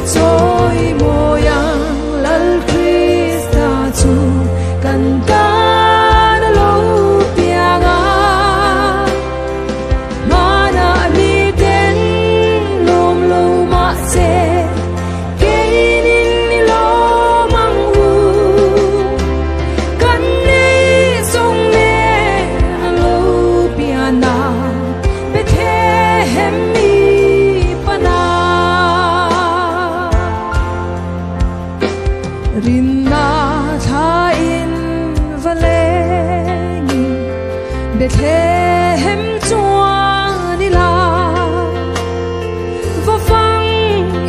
Ito'y moyang lal Krista tu kanta na lupianga mana miten lom loma se kainin nilo mangwu kanne song ne na lupiana Bethlehem mi pana Rinna thain valengi Bethlehem chuan ila va phang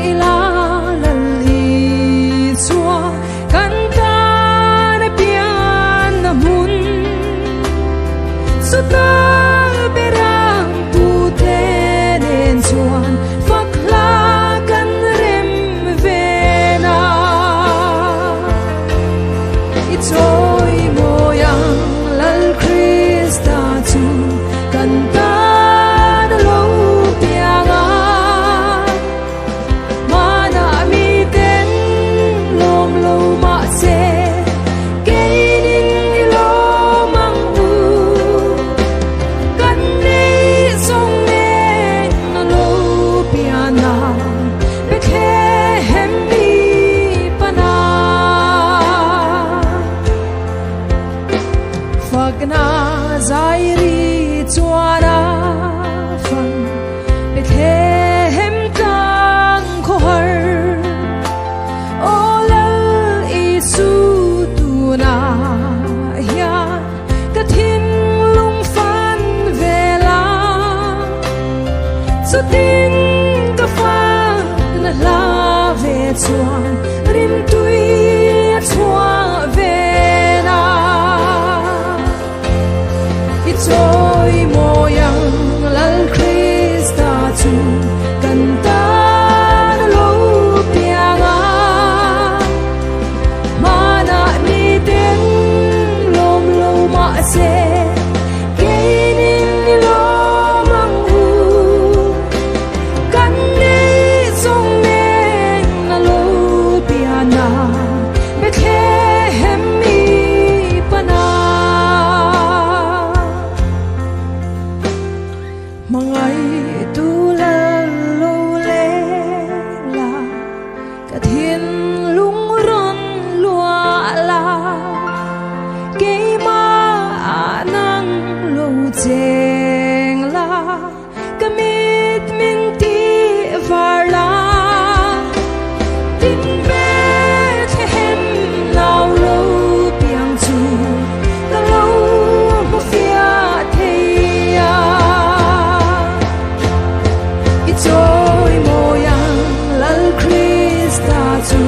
ila lali chua kan ta na pian na mun suta berang tu ten chuan fakla kan rem vena Ito'y moyang lal Krista tu kanta na lupianga mana miten lom loma se kainin nilo mangwu kanne song ne na lupiana Bethlehem mi pana Fagna zairi chuana fan Bethlehem tang kohar olal isu tuna ya kathin lung fan vela sutin ka fan na la ve chuan rim tui chua vena Ito'y moyang lal Krista tu kanta na lupianga mana miten lom loma se kainin nilo mangwu kanne song ne na lupiana Bethlehem mi pana Mangay tulal lole la kathin lung ron lua la kay ma anang lo jeng la kamit minti varla tin Bethlehem lao lo piang chu ka lo mo fia theya Ito'y moyang lal Krista tu